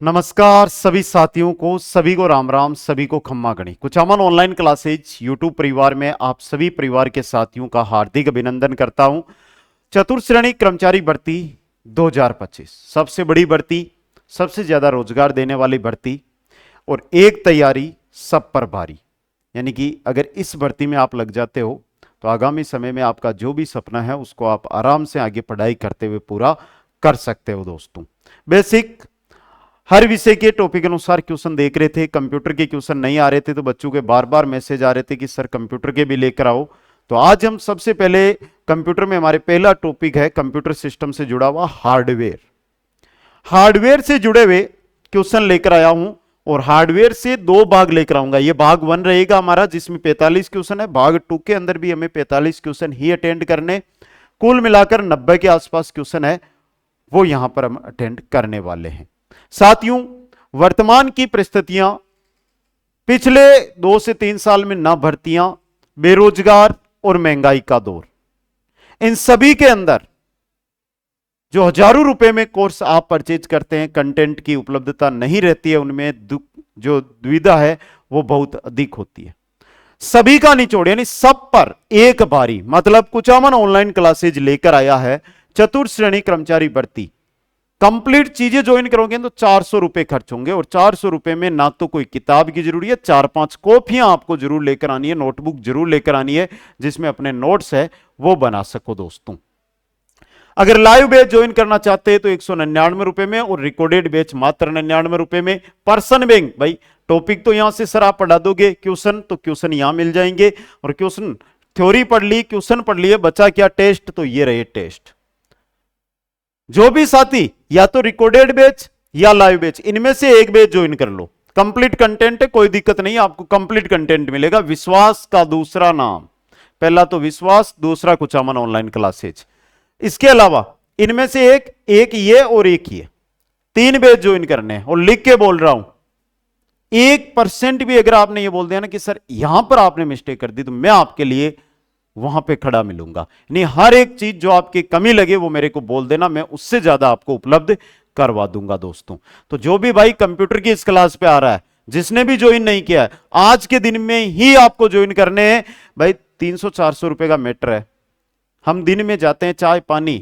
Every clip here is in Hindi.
नमस्कार सभी साथियों को, सभी को राम राम, सभी को खम्मा गणी। कुचामन ऑनलाइन क्लासेज यूट्यूब परिवार में आप सभी परिवार के साथियों का हार्दिक अभिनंदन करता हूं। चतुर्थ श्रेणी कर्मचारी भर्ती 2025 सबसे बड़ी भर्ती, सबसे ज्यादा रोजगार देने वाली भर्ती और एक तैयारी सब पर भारी। यानी कि अगर इस भर्ती में आप लग जाते हो तो आगामी समय में आपका जो भी सपना है उसको आप आराम से आगे पढ़ाई करते हुए पूरा कर सकते हो। दोस्तों, बेसिक हर विषय के टॉपिक अनुसार क्वेश्चन देख रहे थे। कंप्यूटर के क्वेश्चन नहीं आ रहे थे तो बच्चों के बार बार मैसेज आ रहे थे कि सर कंप्यूटर के भी लेकर आओ। तो आज हम सबसे पहले कंप्यूटर में हमारे पहला टॉपिक है कंप्यूटर सिस्टम से जुड़ा हुआ हार्डवेयर। हार्डवेयर से जुड़े हुए क्वेश्चन लेकर आया हूं और हार्डवेयर से दो भाग लेकर आऊंगा। यह भाग 1 रहेगा हमारा जिसमें 45 क्वेश्चन है। भाग 2 के अंदर भी हमें 45 क्वेश्चन ही अटेंड करने, कुल मिलाकर 90 के आसपास क्वेश्चन है वो यहां पर हम अटेंड करने वाले हैं। साथियों, वर्तमान की परिस्थितियां, पिछले 2 से 3 साल में ना भर्तियां, बेरोजगार और महंगाई का दौर, इन सभी के अंदर जो हजारों रुपए में कोर्स आप परचेज करते हैं, कंटेंट की उपलब्धता नहीं रहती है, उनमें जो दुविधा है वो बहुत अधिक होती है। सभी का निचोड़ यानी सब पर एक बारी, मतलब कुचामन ऑनलाइन क्लासेज लेकर आया है चतुर्थ श्रेणी कर्मचारी भर्ती। कंप्लीट चीजें ज्वाइन करोगे तो 400 रुपए खर्च होंगे और 400 रुपए में ना तो कोई किताब की जरूरी है, 4-5 कॉपियां आपको जरूर लेकर आनी है, नोटबुक जरूर लेकर आनी है जिसमें अपने नोट्स है वो बना सको। दोस्तों, अगर लाइव बैच ज्वाइन करना चाहते हैं तो 199 रुपए में और रिकॉर्डेड बैच मात्र 99 रुपए में। पर्सन बैंक भाई, टॉपिक तो यहां से सर आप पढ़ा दोगे, क्वेश्चन तो क्वेश्चन यहां मिल जाएंगे और क्वेश्चन थ्योरी पढ़ ली, क्वेश्चन पढ़ लिए, बचा क्या टेस्ट, तो ये रहे टेस्ट। जो भी साथी या तो रिकॉर्डेड बैच या लाइव बैच, इनमें से एक बैच ज्वाइन कर लो। कंप्लीट कंटेंट है, कोई दिक्कत नहीं, आपको कंप्लीट कंटेंट मिलेगा। विश्वास का दूसरा नाम, पहला तो विश्वास, दूसरा कुचामन ऑनलाइन क्लासेज। इसके अलावा इनमें से एक ये और एक ये, 3 बैच ज्वाइन करने हैं। और लिख के बोल रहा हूं, 1% भी अगर आपने ये बोल दिया ना कि सर यहां पर आपने मिस्टेक कर दी, तो मैं आपके लिए वहां पे खड़ा मिलूंगा। नहीं, हर एक चीज जो आपकी कमी लगे वो मेरे को बोल देना, मैं उससे ज्यादा आपको उपलब्ध करवा दूंगा। दोस्तों, तो जो भी भाई कंप्यूटर की इस क्लास पे आ रहा है, जिसने भी ज्वाइन नहीं किया है, आज के दिन में ही आपको ज्वाइन करने हैं। भाई 300-400 रुपए का मैटर है। हम दिन में जाते हैं, चाय पानी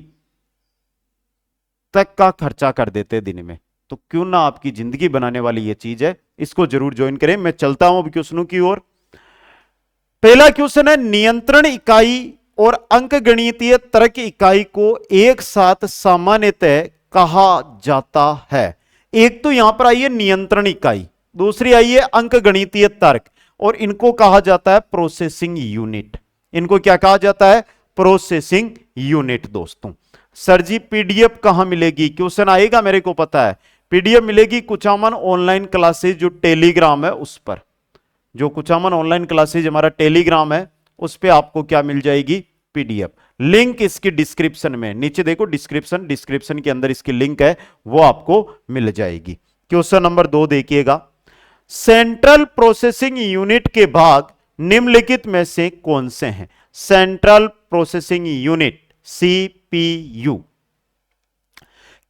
तक का खर्चा कर देते हैं दिन में, तो क्यों ना आपकी जिंदगी बनाने वाली ये चीज है, इसको जरूर ज्वाइन करें। मैं चलता हूं अब क्वेश्चनों की ओर। पहला क्वेश्चन है, नियंत्रण इकाई और अंकगणितीय तर्क इकाई को एक साथ सामान्यतः कहा जाता है। एक तो यहां पर आई है नियंत्रण इकाई, दूसरी आई है अंकगणितीय तर्क, और इनको कहा जाता है प्रोसेसिंग यूनिट। इनको क्या कहा जाता है? Processing unit. दोस्तों, सर जी पीडीएफ कहां मिलेगी? क्वेश्चन आएगा, मेरे को पता है। पीडीएफ मिलेगी कुचामन ऑनलाइन क्लासेज जो टेलीग्राम है उस पर। जो कुचामन ऑनलाइन क्लासेज हमारा टेलीग्राम है उस पे आपको क्या मिल जाएगी? पीडीएफ। लिंक इसकी डिस्क्रिप्शन में, नीचे देखो डिस्क्रिप्शन के अंदर इसकी लिंक है, वो आपको मिल जाएगी। क्वेश्चन नंबर 2 देखिएगा, सेंट्रल प्रोसेसिंग यूनिट के भाग निम्नलिखित में से कौन से हैं? सेंट्रल प्रोसेसिंग यूनिट सीपीयू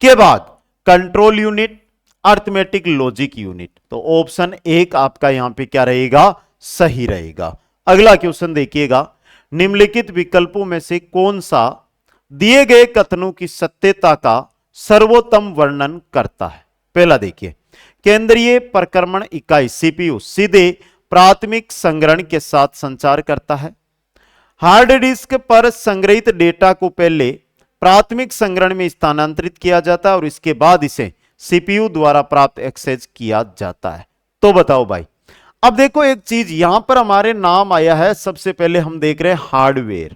के भाग control unit, arithmetic logic unit. तो ऑप्शन 1 आपका यहां पे क्या रहेगा? सही रहेगा। अगला क्वेश्चन देखिएगा, निम्नलिखित विकल्पों में से कौन सा दिए गए कथनों की सत्यता का सर्वोत्तम वर्णन करता है? पहला देखिए, केंद्रीय प्रक्रमण इकाई सीपीयू सीधे प्राथमिक संग्रहण के साथ संचार करता है। हार्ड डिस्क पर संग्रहित डेटा को पहले प्राथमिक संग्रहण में स्थानांतरित किया जाता है और इसके बाद इसे सीपीयू द्वारा प्राप्त एक्सेस किया जाता है। तो बताओ भाई, अब देखो एक चीज यहां पर हमारे नाम आया है, सबसे पहले हम देख रहे हैं हार्डवेयर,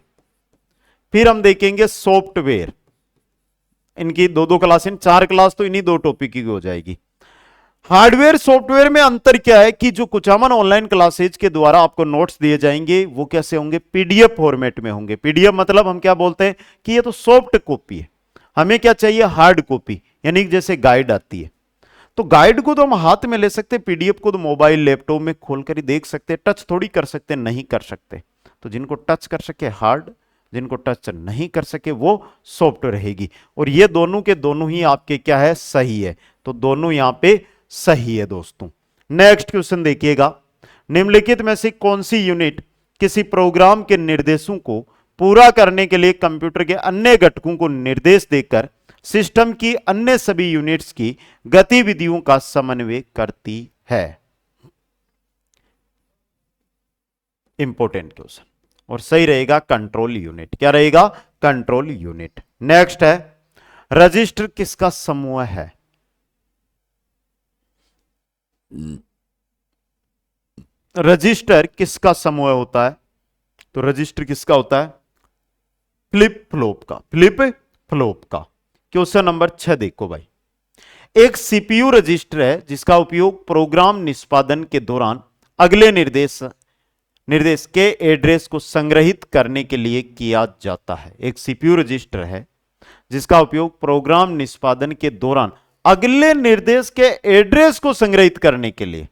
फिर हम देखेंगे सॉफ्टवेयर। इनकी 2-2 क्लास, इन 4 क्लास तो इन्हीं 2 टॉपिक की हो जाएगी। हार्डवेयर सॉफ्टवेयर में अंतर क्या है कि जो कुचामन ऑनलाइन क्लासेज के द्वारा आपको नोट्स दिए जाएंगे वो कैसे होंगे? पीडीएफ फॉर्मेट में होंगे। पीडीएफ मतलब हम क्या बोलते हैं कि ये तो सॉफ्ट कॉपी है, हमें क्या चाहिए? हार्ड कॉपी, यानी जैसे गाइड आती है। तो गाइड को तो हम हाथ में ले सकते हैं, पीडीएफ को तो मोबाइल लैपटॉप में खोलकर ही देख सकते हैं, टच थोड़ी कर सकते, नहीं कर सकते। तो जिनको टच कर सके हार्ड, जिनको टच नहीं कर सके वो सॉफ्ट रहेगी। और ये दोनों के दोनों ही आपके क्या है? सही है। तो दोनों यहां पे सही है दोस्तों। नेक्स्ट क्वेश्चन देखिएगा, निम्नलिखित में से कौन सी यूनिट किसी प्रोग्राम के निर्देशों को पूरा करने के लिए कंप्यूटर के अन्य घटकों को निर्देश देकर सिस्टम की अन्य सभी यूनिट्स की गतिविधियों का समन्वय करती है। इंपॉर्टेंट क्वेश्चन, और सही रहेगा कंट्रोल यूनिट। क्या रहेगा? Control unit. नेक्स्ट है, रजिस्टर किसका समूह है? रजिस्टर किसका समूह होता है? तो रजिस्टर किसका होता है? फ्लिप फ्लॉप का। फ्लिप फ्लॉप का। क्वेश्चन नंबर 6 देखो भाई, एक सीपीयू रजिस्टर है जिसका उपयोग प्रोग्राम निष्पादन के दौरान अगले निर्देश के एड्रेस को संग्रहित करने के लिए किया जाता है। एक सीपीयू रजिस्टर है जिसका उपयोग प्रोग्राम निष्पादन के दौरान अगले निर्देश के एड्रेस को संग्रहित करने के लिए,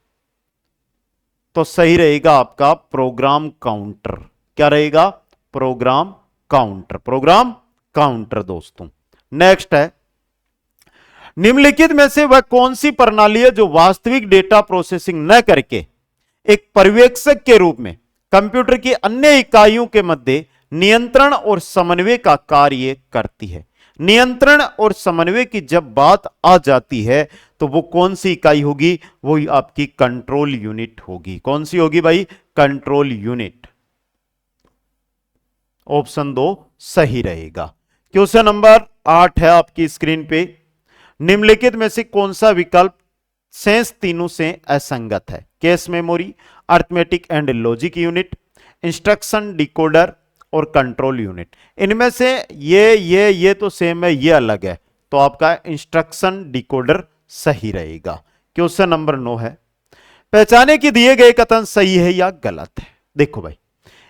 तो सही रहेगा आपका प्रोग्राम काउंटर। क्या रहेगा? Program counter. प्रोग्राम काउंटर दोस्तों। नेक्स्ट है, निम्नलिखित में से वह कौन सी प्रणाली है जो वास्तविक डेटा प्रोसेसिंग न करके एक पर्यवेक्षक के रूप में कंप्यूटर की अन्य इकाइयों के मध्य नियंत्रण और समन्वय का कार्य करती है? नियंत्रण और समन्वय की जब बात आ जाती है तो वो कौन सी इकाई होगी? वो आपकी कंट्रोल यूनिट होगी। कौन सी होगी भाई? Control unit. ऑप्शन 2 सही रहेगा। क्वेश्चन नंबर 8 है आपकी स्क्रीन पे, निम्नलिखित में से कौन सा विकल्प शेष तीनों से असंगत है? Cache memory, arithmetic and logic unit, instruction decoder और कंट्रोल यूनिट। इनमें से ये तो सेम है, ये अलग है, तो आपका इंस्ट्रक्शन डिकोडर सही रहेगा। क्वेश्चन नंबर 9 है, पहचाने कि दिए गए कथन सही है या गलत है। देखो भाई,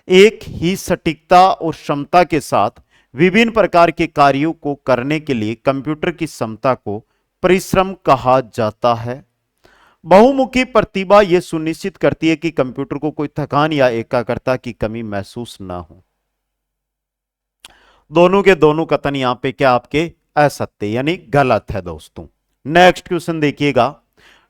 एक ही सटीकता और क्षमता के साथ विभिन्न प्रकार के कार्यों को करने के लिए कंप्यूटर की क्षमता को परिश्रम कहा जाता है। बहुमुखी प्रतिभा यह सुनिश्चित करती है कि कंप्यूटर को कोई थकान या एकाग्रता की कमी महसूस ना हो। दोनों के दोनों कथन यहां पे क्या आपके असत्य यानी गलत है दोस्तों। नेक्स्ट क्वेश्चन देखिएगा,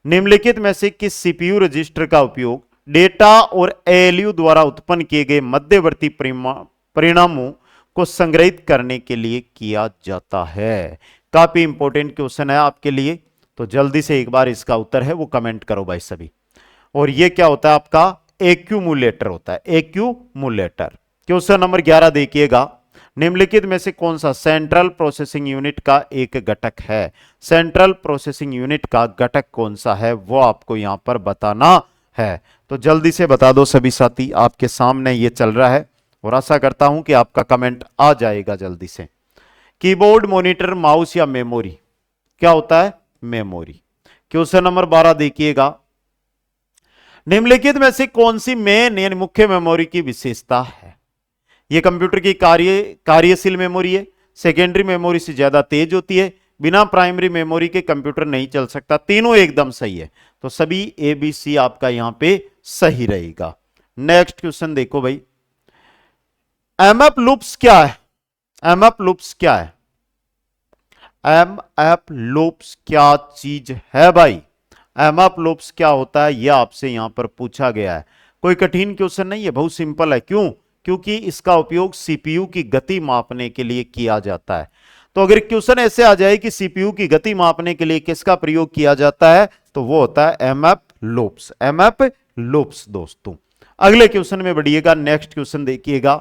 निम्नलिखित में से किस सीपीयू रजिस्टर का उपयोग डेटा और एएलयू द्वारा उत्पन्न किए गए मध्यवर्ती परिणामों को संग्रहित करने के लिए किया जाता है? काफी इंपॉर्टेंट क्वेश्चन है आपके लिए, तो जल्दी से एक बार इसका उत्तर है वो कमेंट करो भाई सभी। और ये क्या होता है? आपका एक्यूमुलेटर होता है। एक्यूमुलेटर। क्वेश्चन नंबर 11 देखिएगा, निम्नलिखित में से कौन सा सेंट्रल प्रोसेसिंग यूनिट का एक घटक है? सेंट्रल प्रोसेसिंग यूनिट का घटक कौन सा है वो आपको यहां पर बताना है, तो जल्दी से बता दो सभी साथी। आपके सामने ये चल रहा है और आशा करता हूं कि आपका कमेंट आ जाएगा जल्दी से। कीबोर्ड, मॉनिटर, माउस या मेमोरी? क्या होता है? मेमोरी। क्वेश्चन नंबर 12 देखिएगा, निम्नलिखित में से कौन सी मेन यानी मुख्य मेमोरी की विशेषता है? यह कंप्यूटर की कार्यशील मेमोरी है, सेकेंडरी मेमोरी से ज्यादा तेज होती है, बिना प्राइमरी मेमोरी के कंप्यूटर नहीं चल सकता। तीनों एकदम सही है, तो सभी ए बी सी आपका यहां पे सही रहेगा। नेक्स्ट क्वेश्चन देखो भाई, एमएफ लूप्स क्या है? एमएफ लूप्स क्या है? एमएफ लूप्स क्या चीज है भाई? एमएफ लूप्स क्या होता है यह आपसे यहां पर पूछा गया है। कोई कठिन क्वेश्चन नहीं है, बहुत सिंपल है। क्यों? क्योंकि इसका उपयोग सीपीयू की गति मापने के लिए किया जाता है। तो अगर क्वेश्चन ऐसे आ जाए कि सीपीयू की गति मापने के लिए किसका प्रयोग किया जाता है, तो वो होता है एमएफ लूप्स। एमएफ लूप्स दोस्तों। अगले क्वेश्चन में बढ़िएगा। नेक्स्ट क्वेश्चन देखिएगा,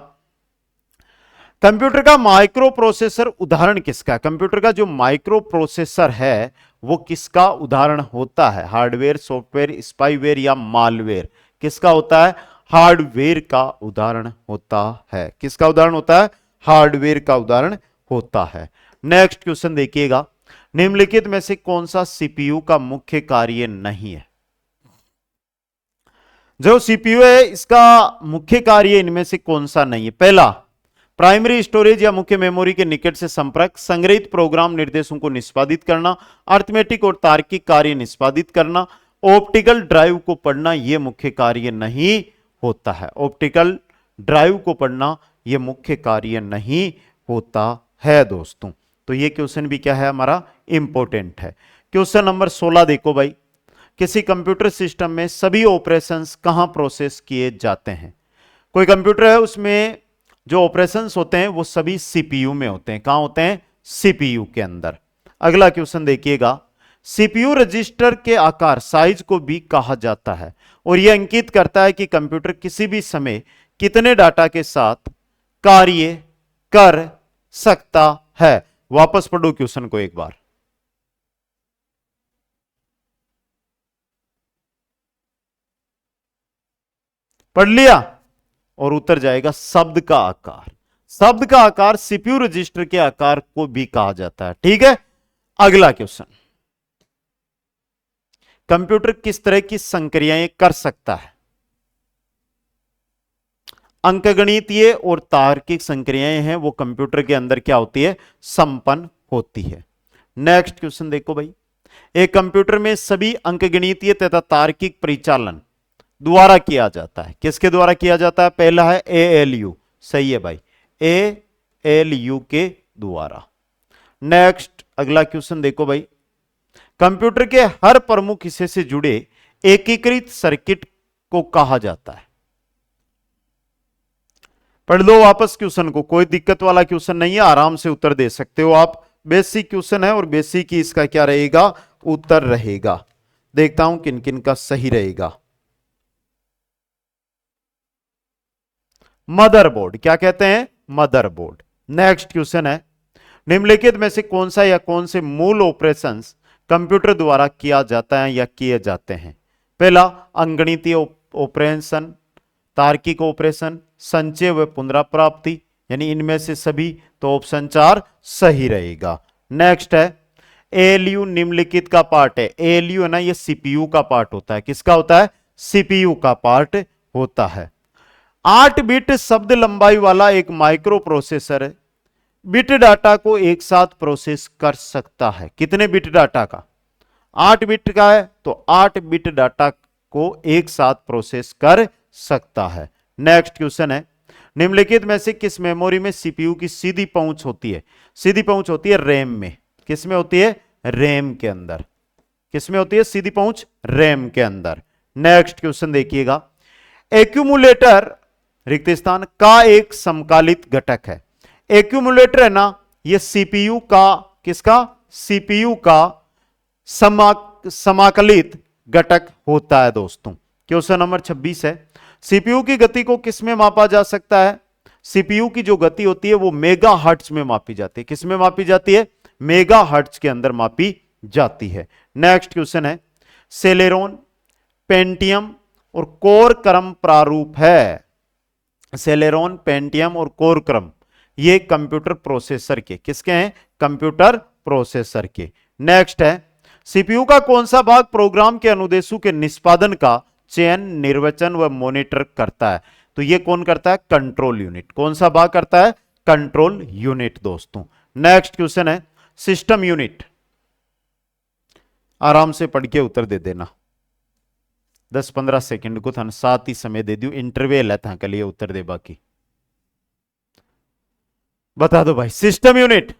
कंप्यूटर का माइक्रो प्रोसेसर उदाहरण किसका है? कंप्यूटर का जो माइक्रो प्रोसेसर है वो किसका उदाहरण होता है? हार्डवेयर, सॉफ्टवेयर, स्पाईवेयर या मालवेयर? किसका होता है? हार्डवेयर का उदाहरण होता है। किसका उदाहरण होता है? हार्डवेयर का उदाहरण होता है। नेक्स्ट क्वेश्चन देखिएगा, निम्नलिखित में से कौन सा सीपीयू का मुख्य कार्य नहीं है? जो सीपीयू है इसका मुख्य कार्य इनमें से कौन सा नहीं है? पहला, प्राइमरी स्टोरेज या मुख्य मेमोरी के निकट से संपर्क, संग्रहित प्रोग्राम निर्देशों को निष्पादित करना, अर्थमेटिक और तार्किक कार्य निष्पादित करना, ऑप्टिकल ड्राइव को पढ़ना, यह मुख्य कार्य नहीं होता है। ऑप्टिकल ड्राइव को पढ़ना यह मुख्य कार्य नहीं होता है दोस्तों। तो यह क्वेश्चन भी क्या है हमारा? इंपॉर्टेंट है। क्वेश्चन नंबर 16 देखो भाई, किसी कंप्यूटर सिस्टम में सभी ऑपरेशंस कहां प्रोसेस किए जाते हैं? कोई कंप्यूटर है, उसमें जो ऑपरेशंस होते हैं वो सभी सीपीयू में होते हैं। कहां होते हैं? सीपीयू के अंदर। अगला क्वेश्चन देखिएगा, सीपीयू रजिस्टर के आकार साइज को भी कहा जाता है और यह अंकित करता है कि कंप्यूटर किसी भी समय कितने डाटा के साथ कार्य कर सकता है। वापस पढ़ो क्वेश्चन को एक बार। पढ़ लिया? और उत्तर जाएगा शब्द का आकार। शब्द का आकार सीपीयू रजिस्टर के आकार को भी कहा जाता है। ठीक है, अगला क्वेश्चन, कंप्यूटर किस तरह की संक्रियाएं कर सकता है? अंकगणितीय और तार्किक संक्रियाएं हैं वो कंप्यूटर के अंदर क्या होती है? संपन्न होती है। नेक्स्ट क्वेश्चन देखो भाई, एक कंप्यूटर में सभी अंकगणितीय तथा तार्किक परिचालन द्वारा किया जाता है। किसके द्वारा किया जाता है? पहला है एएलयू, सही है भाई, एएलयू के द्वारा। नेक्स्ट अगला क्वेश्चन देखो भाई, कंप्यूटर के हर प्रमुख हिस्से से जुड़े एकीकृत सर्किट को कहा जाता है। पढ़ लो वापस क्वेश्चन को, कोई दिक्कत वाला क्वेश्चन नहीं है, आराम से उत्तर दे सकते हो आप। बेसिक क्वेश्चन है और बेसिक ही इसका क्या रहेगा? उत्तर रहेगा। देखता हूं किन किन का सही रहेगा। मदरबोर्ड, क्या कहते हैं? मदरबोर्ड। नेक्स्ट क्वेश्चन है, निम्नलिखित में से कौन सा या कौन से मूल ऑपरेशंस कंप्यूटर द्वारा किया जाता है या किए जाते हैं? पहला अंकगणितीय ऑपरेशन, तार्किक ऑपरेशन, संचय व पुनराप्राप्ति, यानी इनमें से सभी, तो ऑप्शन 4 सही रहेगा। नेक्स्ट है, एएलयू निम्नलिखित का पार्ट है। एएलयू है ना, ये सीपीयू का पार्ट होता है। किसका होता है? सीपीयू का पार्ट होता है। 8 बिट शब्द लंबाई वाला एक माइक्रो प्रोसेसर है, बिट डाटा को एक साथ प्रोसेस कर सकता है। कितने बिट डाटा का? 8 बिट का है, तो 8 बिट डाटा को एक साथ प्रोसेस कर सकता है। नेक्स्ट क्वेश्चन है, निम्नलिखित में से किस मेमोरी में सीपीयू की सीधी पहुंच होती है? सीधी पहुंच होती है रैम में। किस में होती है? रैम के अंदर। किस में होती है सीधी पहुंच? रैम के अंदर। नेक्स्ट क्वेश्चन देखिएगा, एक्यूमुलेटर रिक्त स्थान का एक समकालित घटक है। एक्यूमुलेटर है ना, ये सीपीयू का, किसका? सीपीयू का समाकलित घटक होता है दोस्तों। क्वेश्चन नंबर 26 है, सीपीयू की गति को किस में मापा जा सकता है? सीपीयू की जो गति होती है वो मेगा हर्ट्ज में मापी जाती है। किस में मापी जाती है? मेगा हर्ट्ज के अंदर मापी जाती है। नेक्स्ट क्वेश्चन है, सेलेरॉन, पेंटियम और कोर क्रम प्रारूप है। सेलेरॉन, पेंटियम और कोर क्रम ये कंप्यूटर प्रोसेसर के, किसके हैं? कंप्यूटर प्रोसेसर के। नेक्स्ट है, सीपीयू का कौन सा भाग प्रोग्राम के अनुदेशों के निष्पादन का चयन, निर्वचन व मॉनिटर करता है? तो ये कौन करता है? Control unit. कौन सा भाग करता है? कंट्रोल यूनिट दोस्तों। नेक्स्ट क्वेश्चन है, सिस्टम यूनिट। आराम से पढ़ के उत्तर दे देना, 10-15 सेकंड को थाने साथ ही समय दे दियो, इंटरवेल है था के लिए उत्तर दे। बाकी बता दो भाई, सिस्टम यूनिट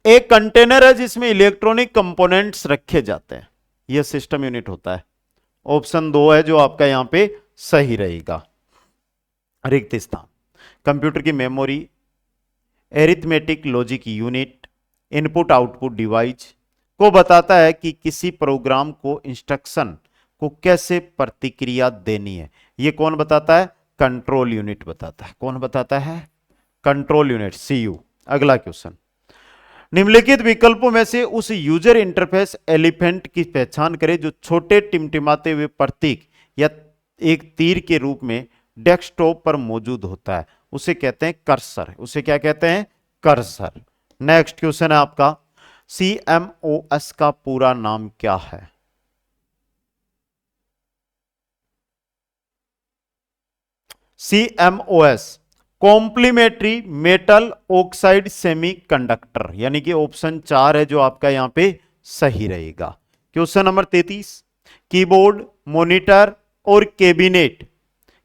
एक कंटेनर है जिसमें इलेक्ट्रॉनिक कंपोनेंट्स रखे जाते हैं, यह सिस्टम यूनिट होता है। ऑप्शन 2 है जो आपका यहां पे सही रहेगा। रिक्त स्थान, कंप्यूटर की memory, arithmetic logic unit, input output device को बताता है कि किसी प्रोग्राम को इंस्ट्रक्शन को कैसे प्रतिक्रिया देनी है। यह कौन बताता है? कंट्रोल यूनिट बताता है। कौन बताता है? Control unit, CU. अगला क्वेश्चन, निम्नलिखित विकल्पों में से उस यूजर इंटरफेस एलिफेंट की पहचान करें जो छोटे टिमटिमाते हुए प्रतीक या एक तीर के रूप में डेस्कटॉप पर मौजूद होता है। उसे कहते हैं कर्सर। उसे क्या कहते हैं? कर्सर। नेक्स्ट क्वेश्चन है आपका, CMOS का पूरा नाम क्या है? CMOS complementary metal oxide semiconductor, यानी कि ऑप्शन 4 है जो आपका यहां पे सही रहेगा। क्वेश्चन नंबर 33, कीबोर्ड, मॉनिटर और कैबिनेट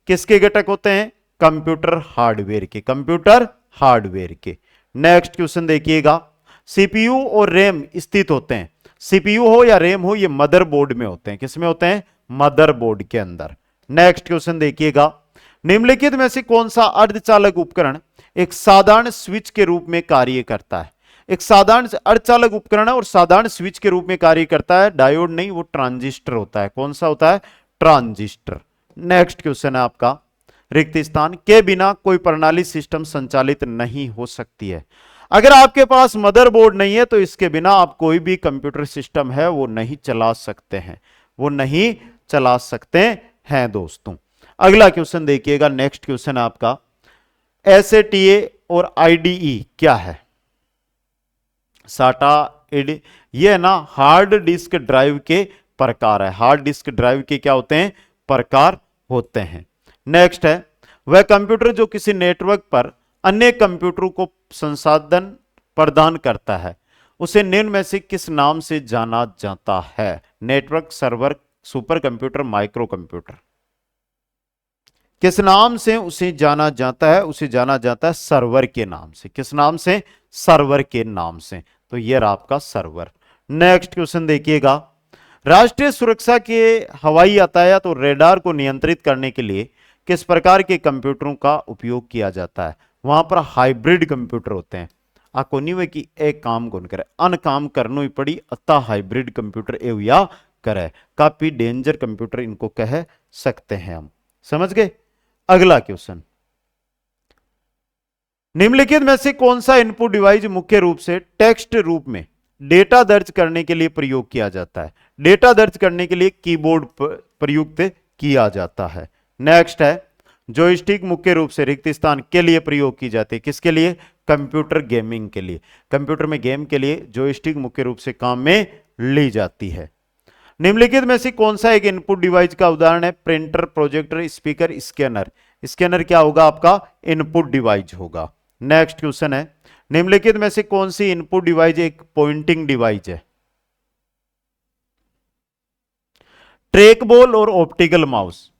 किसके घटक होते हैं? कंप्यूटर हार्डवेयर के। कंप्यूटर हार्डवेयर के। नेक्स्ट क्वेश्चन देखिएगा, सीपीयू और रैम स्थित होते हैं, सीपीयू हो या रैम हो, ये मदरबोर्ड में होते हैं। किसमें होते हैं? मदरबोर्ड के अंदर। नेक्स्ट क्वेश्चन देखिएगा, निम्नलिखित में से कौन सा अर्धचालक उपकरण एक साधारण स्विच के रूप में कार्य करता है? एक साधारण अर्धचालक उपकरण है और साधारण स्विच के रूप में कार्य करता है, डायोड नहीं, वो ट्रांजिस्टर होता है। कौन सा होता है? ट्रांजिस्टर। नेक्स्ट क्वेश्चन है आपका, रिक्त स्थान के बिना कोई प्रणाली सिस्टम संचालित नहीं हो सकती है। अगर आपके पास मदरबोर्ड नहीं है तो इसके बिना आप कोई भी कंप्यूटर सिस्टम है वो नहीं चला सकते हैं, वो नहीं चला सकते हैं दोस्तों। अगला क्वेश्चन देखिएगा, नेक्स्ट क्वेश्चन है आपका, SATA और IDE क्या है? साटा एडी, ये ना हार्ड डिस्क ड्राइव के प्रकार है। हार्ड डिस्क ड्राइव के क्या होते हैं? प्रकार होते हैं। नेक्स्ट है, वह कंप्यूटर जो किसी नेटवर्क पर अन्य कंप्यूटरों को संसाधन प्रदान करता है उसे निम्न में से किस नाम से जाना जाता है? Network, server, super computer, micro computer. किस नाम से उसे जाना जाता है? उसे जाना जाता है सर्वर के नाम से। किस नाम से? सर्वर के नाम से। तो ये रहा आपका सर्वर। नेक्स्ट क्वेश्चन देखिएगा, राष्ट्रीय सुरक्षा के हवाई यातायात और रेडार को नियंत्रित करने के लिए किस प्रकार के कंप्यूटरों का उपयोग किया जाता है? वहां पर हाइब्रिड कंप्यूटर होते हैं। आपको नहीं हुए कि एक काम कौन करे, अन काम करनो ही पड़ी, अतः हाइब्रिड कंप्यूटर ए या करे। काफी डेंजर कंप्यूटर इनको कह सकते हैं हम, समझ गए। अगला क्वेश्चन, निम्नलिखित में से कौन सा इनपुट डिवाइस मुख्य रूप से टेक्स्ट रूप में डेटा दर्ज करने के लिए प्रयोग किया जाता है? डेटा दर्ज करने के लिए कीबोर्ड प्रयुक्त किया जाता है। नेक्स्ट है, जॉयस्टिक मुख्य रूप से रिक्त स्थान के लिए प्रयोग की जाती है। किसके लिए? कंप्यूटर गेमिंग के लिए। कंप्यूटर में गेम के लिए जॉयस्टिक मुख्य रूप से काम में ली जाती है। निम्नलिखित में से कौन सा एक इनपुट डिवाइस का उदाहरण है? Printer, projector, speaker, scanner. Scanner क्या होगा? आपका इनपुट डिवाइस होगा। नेक्स्ट क्वेश्चन है, निम्नलिखित में से कौन सी इनपुट डिवाइस एक पॉइंटिंग डिवाइस है? ट्रैक बॉल और ऑप्टिकल माउस,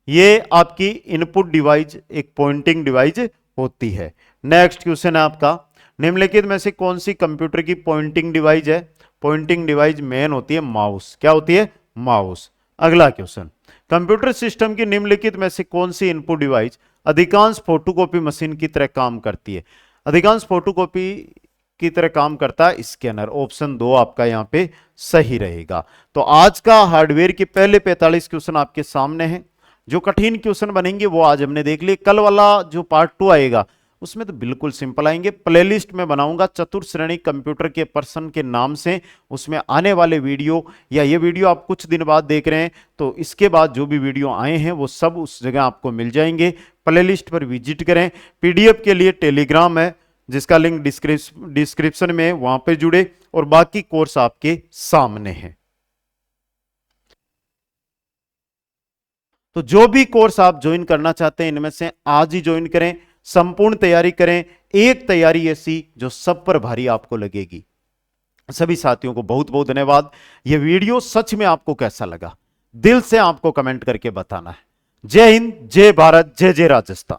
ये आपकी इनपुट डिवाइस एक पॉइंटिंग डिवाइस होती है। नेक्स्ट क्वेश्चन है आपका, निम्नलिखित में से कौन सी कंप्यूटर की पॉइंटिंग डिवाइस है? पॉइंटिंग डिवाइस मेन होती है माउस। क्या होती है? माउस। अगला क्वेश्चन, कंप्यूटर सिस्टम की निम्नलिखित में से कौन सी इनपुट डिवाइस अधिकांश फोटोकॉपी मशीन की तरह काम करती है? अधिकांश फोटोकॉपी की तरह काम करता है स्कैनर। ऑप्शन 2 आपका यहां पे सही रहेगा। तो आज का हार्डवेयर के पहले 45 क्वेश्चन आपके सामने हैं। जो कठिन क्वेश्चन बनेंगे वो आज हमने देख लिए। कल वाला जो पार्ट 2 आएगा उसमें तो बिल्कुल सिंपल आएंगे। प्लेलिस्ट में बनाऊंगा चतुर्श्रेणी कंप्यूटर के पर्सन के नाम से, उसमें आने वाले वीडियो या ये वीडियो आप कुछ दिन बाद देख रहे हैं तो इसके बाद जो भी वीडियो आए हैं वो सब उस जगह आपको मिल जाएंगे। प्लेलिस्ट पर विजिट करें। पीडीएफ के लिए टेलीग्राम है जिसका लिंक डिस्क्रिप्शन में है, वहां पे जुड़े और बाकी कोर्स आपके सामने है। तो जो भी कोर्स आप ज्वाइन करना चाहते हैं इनमें से आज ही ज्वाइन करें, संपूर्ण तैयारी करें। एक तैयारी ऐसी जो सब पर भारी आपको लगेगी। सभी साथियों को बहुत बहुत धन्यवाद। यह वीडियो सच में आपको कैसा लगा दिल से आपको कमेंट करके बताना है। जय हिंद, जय भारत, जय जय राजस्थान।